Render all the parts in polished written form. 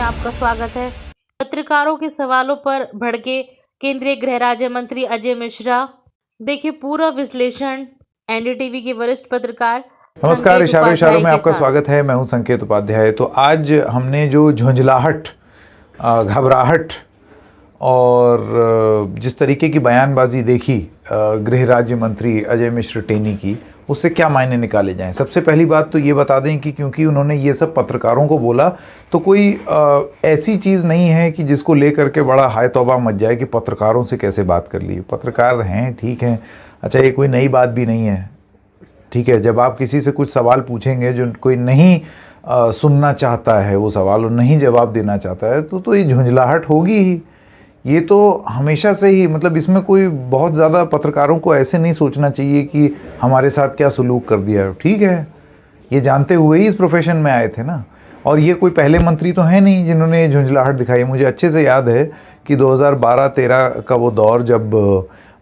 आपका स्वागत है। पत्रकारों के सवालों पर भड़के केंद्रीय गृह राज्य मंत्री अजय मिश्रा। देखिए पूरा विश्लेषण एनडीटीवी के वरिष्ठ पत्रकार नमस्कार, इशारों में आपका स्वागत है। मैं हूं संकेत उपाध्याय। तो आज हमने जो झुंझलाहट, घबराहट और जिस तरीके की बयानबाजी देखी गृह राज्य मंत्री अजय मिश्र टेनी की, उससे क्या मायने निकाले जाएं। सबसे पहली बात तो ये बता दें कि क्योंकि उन्होंने ये सब पत्रकारों को बोला, तो कोई ऐसी चीज़ नहीं है कि जिसको लेकर के बड़ा हाय तौबा मच जाए कि पत्रकारों से कैसे बात कर ली। पत्रकार हैं, ठीक है, अच्छा, ये कोई नई बात भी नहीं है, ठीक है। जब आप किसी से कुछ सवाल पूछेंगे जो कोई नहीं सुनना चाहता है वो सवाल और नहीं जवाब देना चाहता है, तो ये झुंझलाहट होगी ही। ये तो हमेशा से ही, मतलब इसमें कोई बहुत ज़्यादा पत्रकारों को ऐसे नहीं सोचना चाहिए कि हमारे साथ क्या सलूक कर दिया। ठीक है, ये जानते हुए ही इस प्रोफेशन में आए थे ना। और ये कोई पहले मंत्री तो हैं नहीं जिन्होंने झुंझलाहट दिखाई। मुझे अच्छे से याद है कि 2012-13 का वो दौर, जब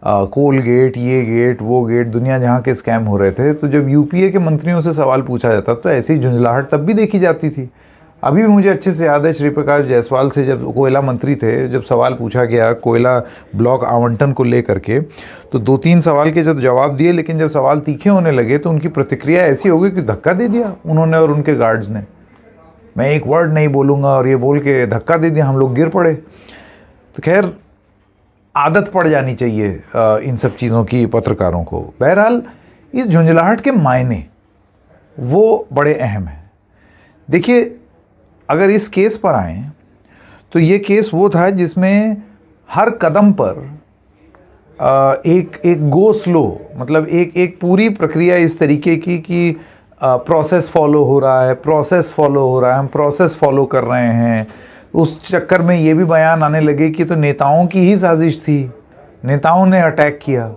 कोल गेट, ये गेट, वो गेट, दुनिया जहाँ के स्कैम हो रहे थे, तो जब यूपीए के मंत्रियों से सवाल पूछा जाता तो ऐसी झुंझलाहट तब भी देखी जाती थी। अभी भी मुझे अच्छे से याद है, श्री प्रकाश जायसवाल से जब कोयला मंत्री थे, जब सवाल पूछा गया कोयला ब्लॉक आवंटन को लेकर के, तो 2-3 सवाल के जब जवाब दिए, लेकिन जब सवाल तीखे होने लगे तो उनकी प्रतिक्रिया ऐसी हो गई कि धक्का दे दिया उन्होंने और उनके गार्ड्स ने। मैं एक वर्ड नहीं बोलूँगा, और ये बोल के धक्का दे दिया, हम लोग गिर पड़े। तो खैर, आदत पड़ जानी चाहिए इन सब चीज़ों की पत्रकारों को। बहरहाल, इस झुंझलाहट के मायने वो बड़े अहम हैं। देखिए, अगर इस केस पर आएँ तो ये केस वो था जिसमें हर कदम पर एक गो स्लो, मतलब एक पूरी प्रक्रिया इस तरीके की कि प्रोसेस फॉलो हो रहा है, हम प्रोसेस फॉलो कर रहे हैं। उस चक्कर में ये भी बयान आने लगे कि तो नेताओं की ही साजिश थी, नेताओं ने अटैक किया,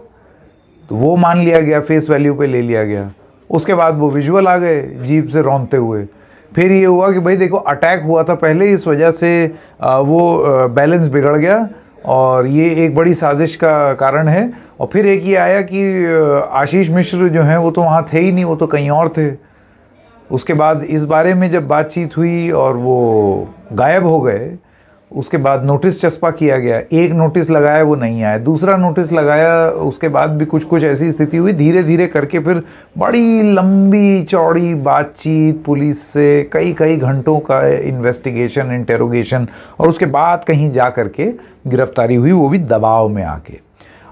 तो वो मान लिया गया, फेस वैल्यू पे ले लिया गया। उसके बाद वो विजुअल आ गए जीप से रौंदते हुए। फिर ये हुआ कि भाई देखो, अटैक हुआ था पहले, इस वजह से वो बैलेंस बिगड़ गया और ये एक बड़ी साजिश का कारण है। और फिर एक ये आया कि आशीष मिश्र जो हैं वो तो वहाँ थे ही नहीं, वो तो कहीं और थे। उसके बाद इस बारे में जब बातचीत हुई और वो गायब हो गए, उसके बाद नोटिस चस्पा किया गया। एक नोटिस लगाया, वो नहीं आया, दूसरा नोटिस लगाया, उसके बाद भी कुछ ऐसी स्थिति हुई। धीरे धीरे करके फिर बड़ी लंबी चौड़ी बातचीत पुलिस से, कई घंटों का इन्वेस्टिगेशन, इंटेरोगेशन, और उसके बाद कहीं जा करके गिरफ्तारी हुई, वो भी दबाव में आके।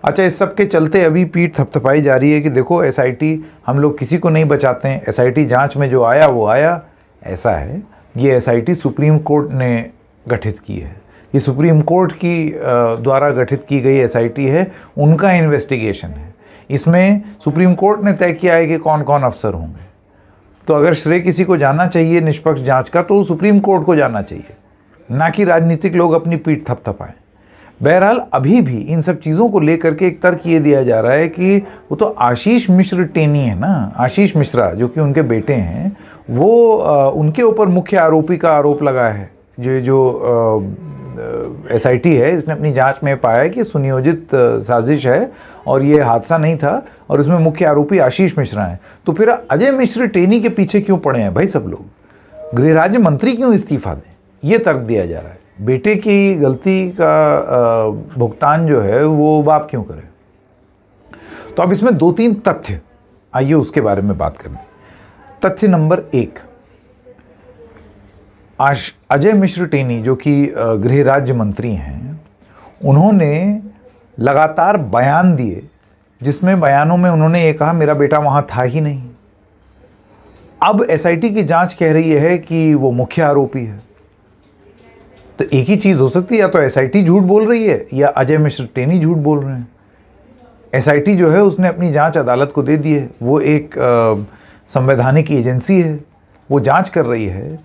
अच्छा, इस सब के चलते अभी पीठ थपथपाई जा रही है कि देखो, एसआईटी, हम लोग किसी को नहीं बचाते हैं, एसआईटी जांच में जो आया वो आया। ऐसा है, ये एसआईटी सुप्रीम कोर्ट ने गठित की है, ये सुप्रीम कोर्ट की द्वारा गठित की गई एसआईटी है, उनका इन्वेस्टिगेशन है। इसमें सुप्रीम कोर्ट ने तय किया है कि कौन कौन अफसर होंगे। तो अगर श्रेय किसी को जाना चाहिए निष्पक्ष जांच का, तो सुप्रीम कोर्ट को जाना चाहिए, ना कि राजनीतिक लोग अपनी पीठ थपथपाएं। बहरहाल, अभी भी इन सब चीज़ों को लेकर के एक तर्क ये दिया जा रहा है कि वो तो आशीष मिश्र टेनी है ना, आशीष मिश्रा जो कि उनके बेटे हैं, वो उनके ऊपर मुख्य आरोपी का आरोप लगा है। जो एसआईटी है, इसने अपनी जांच में पाया है कि सुनियोजित साजिश है और ये हादसा नहीं था, और इसमें मुख्य आरोपी आशीष मिश्रा हैं। तो फिर अजय मिश्र टेनी के पीछे क्यों पड़े हैं भाई सब लोग? गृह राज्य मंत्री क्यों इस्तीफा दें? ये तर्क दिया जा रहा है। बेटे की गलती का भुगतान जो है वो बाप क्यों करे? तो अब इसमें 2-3 तथ्य, आइए उसके बारे में बात करें। तथ्य नंबर 1, अजय मिश्र टेनी जो कि गृह राज्य मंत्री हैं, उन्होंने लगातार बयान दिए जिसमें बयानों में उन्होंने ये कहा मेरा बेटा वहां था ही नहीं। अब एसआईटी की जांच कह रही है कि वो मुख्य आरोपी है। तो एक ही चीज हो सकती है, या तो एसआईटी झूठ बोल रही है या अजय मिश्र टेनी झूठ बोल रहे हैं। एसआईटी जो है उसने अपनी जांच अदालत को दे दी है, वो एक संवैधानिक एजेंसी है, वो जांच कर रही है।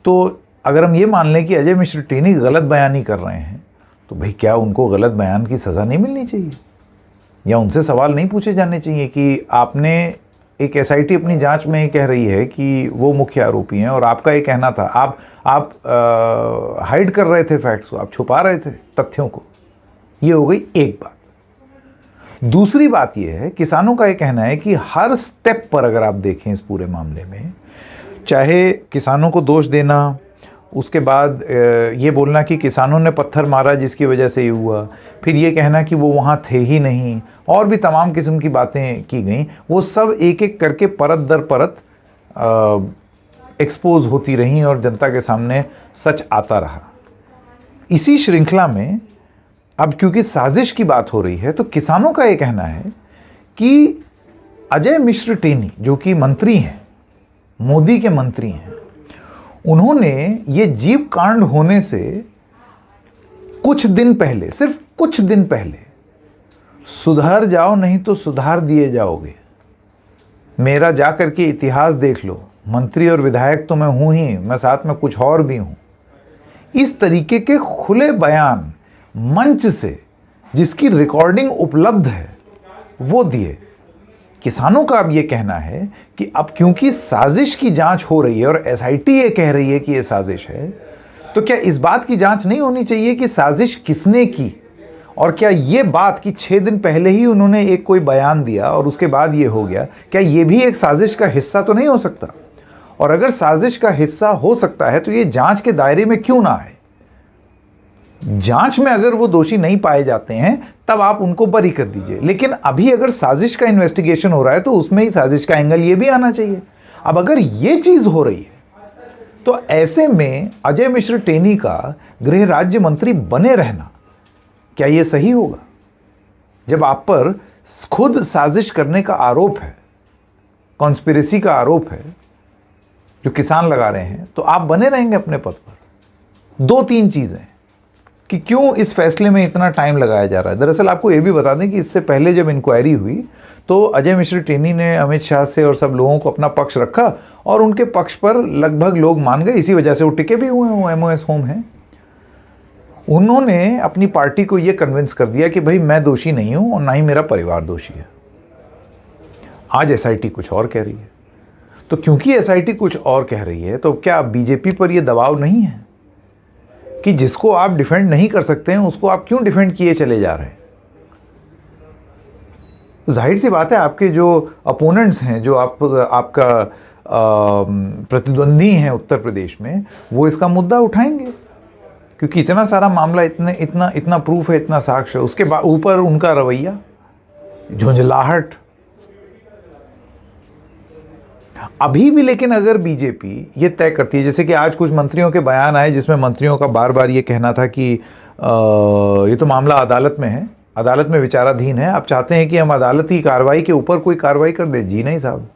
तो अगर हम ये मान लें कि अजय मिश्र टेनी गलत बयानी कर रहे हैं, तो भाई क्या उनको गलत बयान की सज़ा नहीं मिलनी चाहिए, या उनसे सवाल नहीं पूछे जाने चाहिए कि आपने, एक एसआईटी अपनी जांच में कह रही है कि वो मुख्य आरोपी हैं और आपका ये कहना था, आप हाइड कर रहे थे फैक्ट्स को, आप छुपा रहे थे तथ्यों को। ये हो गई एक बात। दूसरी बात ये है, किसानों का ये कहना है कि हर स्टेप पर अगर आप देखें इस पूरे मामले में, चाहे किसानों को दोष देना, उसके बाद ये बोलना कि किसानों ने पत्थर मारा जिसकी वजह से ये हुआ, फिर ये कहना कि वो वहाँ थे ही नहीं, और भी तमाम किस्म की बातें की गई। वो सब एक एक करके परत दर परत एक्सपोज होती रहीं और जनता के सामने सच आता रहा। इसी श्रृंखला में अब क्योंकि साजिश की बात हो रही है, तो किसानों का ये कहना है कि अजय मिश्र टेनी जो कि मंत्री हैं, मोदी के मंत्री हैं, उन्होंने ये जीप कांड होने से कुछ दिन पहले, सिर्फ कुछ दिन पहले, सुधर जाओ नहीं तो सुधार दिए जाओगे, मेरा जाकर के इतिहास देख लो, मंत्री और विधायक तो मैं हूं ही, मैं साथ में कुछ और भी हूं, इस तरीके के खुले बयान मंच से, जिसकी रिकॉर्डिंग उपलब्ध है, वो दिए। किसानों का अब ये कहना है कि अब क्योंकि साजिश की जांच हो रही है और एसआईटी ये कह रही है कि ये साजिश है, तो क्या इस बात की जांच नहीं होनी चाहिए कि साजिश किसने की? और क्या ये बात कि 6 दिन पहले ही उन्होंने एक कोई बयान दिया और उसके बाद ये हो गया, क्या ये भी एक साजिश का हिस्सा तो नहीं हो सकता? और अगर साजिश का हिस्सा हो सकता है तो ये जांच के दायरे में क्यों ना आए? जांच में अगर वो दोषी नहीं पाए जाते हैं तब आप उनको बरी कर दीजिए, लेकिन अभी अगर साजिश का इन्वेस्टिगेशन हो रहा है तो उसमें ही साजिश का एंगल ये भी आना चाहिए। अब अगर ये चीज हो रही है तो ऐसे में अजय मिश्र टेनी का गृह राज्य मंत्री बने रहना क्या ये सही होगा? जब आप पर खुद साजिश करने का आरोप है, कॉन्स्पिरेसी का आरोप है जो किसान लगा रहे हैं, तो आप बने रहेंगे अपने पद पर। 2-3 चीजें कि क्यों इस फैसले में इतना टाइम लगाया जा रहा है। दरअसल आपको यह भी बता दें कि इससे पहले जब इंक्वायरी हुई तो अजय मिश्र टेनी ने अमित शाह से और सब लोगों को अपना पक्ष रखा और उनके पक्ष पर लगभग लोग मान गए, इसी वजह से वो टिके भी हुए हैं, वो एमओएस होम हैं। उन्होंने अपनी पार्टी को यह कन्विंस कर दिया कि भाई मैं दोषी नहीं हूं और ना ही मेरा परिवार दोषी है। आज एसआईटी कुछ और कह रही है, तो क्योंकि एसआईटी कुछ और कह रही है तो क्या बीजेपी पर यह दबाव नहीं है कि जिसको आप डिफेंड नहीं कर सकते हैं उसको आप क्यों डिफेंड किए चले जा रहे हैं? जाहिर सी बात है आपके जो अपोनेंट्स हैं, जो आपका प्रतिद्वंदी हैं उत्तर प्रदेश में, वो इसका मुद्दा उठाएंगे क्योंकि इतना सारा मामला, इतना प्रूफ है, इतना साक्ष्य, उसके ऊपर उनका रवैया, झुंझलाहट। अभी भी लेकिन अगर बीजेपी ये तय करती है, जैसे कि आज कुछ मंत्रियों के बयान आए जिसमें मंत्रियों का बार बार ये कहना था कि ये तो मामला अदालत में है, अदालत में विचाराधीन है, आप चाहते हैं कि हम अदालत की कार्रवाई के ऊपर कोई कार्रवाई कर दे। जी नहीं साहब,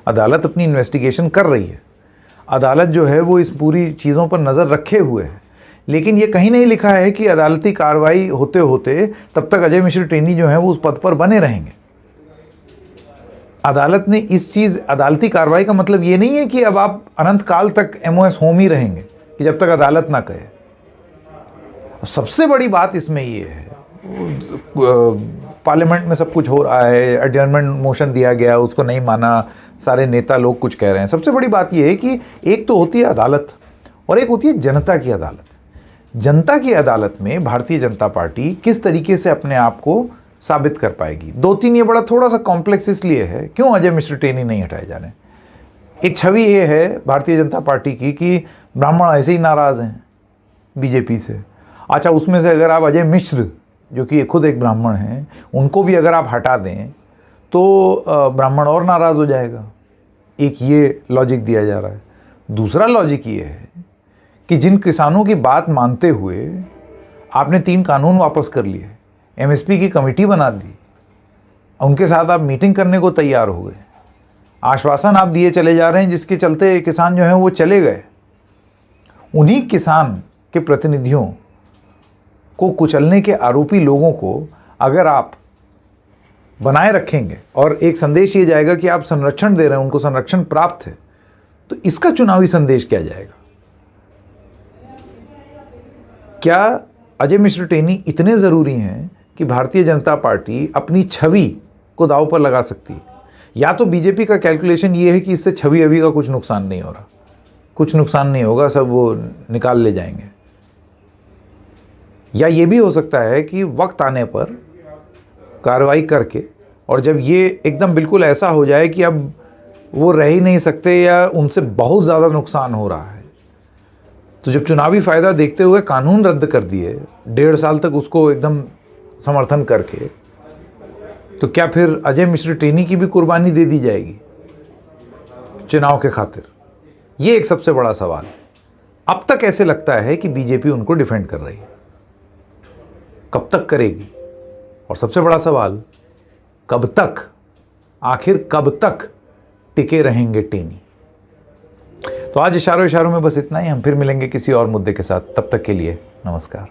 अदालत अपनी इन्वेस्टिगेशन कर रही है, अदालत जो है वो इस पूरी चीज़ों पर नज़र रखे हुए है, लेकिन ये कहीं नहीं लिखा है कि अदालती कार्रवाई होते होते तब तक अजय मिश्र टेनी जो है वो उस पद पर बने रहेंगे। अदालत ने इस चीज़, अदालती कार्रवाई का मतलब ये नहीं है कि अब आप अनंत काल तक एमओएस होम ही रहेंगे कि जब तक अदालत ना कहे। सबसे बड़ी बात इसमें ये है, पार्लियामेंट में सब कुछ हो रहा है, एडजर्नमेंट मोशन दिया गया, उसको नहीं माना, सारे नेता लोग कुछ कह रहे हैं। सबसे बड़ी बात ये है कि एक तो होती है अदालत और एक होती है जनता की अदालत। जनता की अदालत में भारतीय जनता पार्टी किस तरीके से अपने आप को साबित कर पाएगी। 2-3 ये बड़ा थोड़ा सा कॉम्प्लेक्स इसलिए है, क्यों अजय मिश्र टेनी नहीं हटाए जा रहे। एक छवि ये है भारतीय जनता पार्टी की कि ब्राह्मण ऐसे ही नाराज़ हैं बीजेपी से। अच्छा, उसमें से अगर आप अजय मिश्र जो कि खुद एक ब्राह्मण हैं, उनको भी अगर आप हटा दें तो ब्राह्मण और नाराज़ हो जाएगा। एक ये लॉजिक दिया जा रहा है। दूसरा लॉजिक ये है कि जिन किसानों की बात मानते हुए आपने 3 कानून वापस कर लिए, एमएसपी की कमेटी बना दी, उनके साथ आप मीटिंग करने को तैयार हो गए, आश्वासन आप दिए चले जा रहे हैं जिसके चलते किसान जो हैं वो चले गए। उन्हीं किसान के प्रतिनिधियों को कुचलने के आरोपी लोगों को अगर आप बनाए रखेंगे और एक संदेश ये जाएगा कि आप संरक्षण दे रहे हैं, उनको संरक्षण प्राप्त है, तो इसका चुनावी संदेश क्या जाएगा? क्या अजय मिश्र टेनी इतने ज़रूरी हैं कि भारतीय जनता पार्टी अपनी छवि को दांव पर लगा सकती है? या तो बीजेपी का कैलकुलेशन ये है कि इससे छवि अभी का कुछ नुकसान नहीं हो रहा, कुछ नुकसान नहीं होगा, सब वो निकाल ले जाएंगे। या ये भी हो सकता है कि वक्त आने पर कार्रवाई करके और जब ये एकदम बिल्कुल ऐसा हो जाए कि अब वो रह ही नहीं सकते या उनसे बहुत ज़्यादा नुकसान हो रहा है, तो जब चुनावी फ़ायदा देखते हुए कानून रद्द कर दिए 1.5 साल तक उसको एकदम समर्थन करके, तो क्या फिर अजय मिश्र टेनी की भी कुर्बानी दे दी जाएगी चुनाव के खातिर? ये एक सबसे बड़ा सवाल है। अब तक ऐसे लगता है कि बीजेपी उनको डिफेंड कर रही है, कब तक करेगी? और सबसे बड़ा सवाल, कब तक, आखिर कब तक टिके रहेंगे टेनी? तो आज इशारों इशारों में बस इतना ही। हम फिर मिलेंगे किसी और मुद्दे के साथ। तब तक के लिए नमस्कार।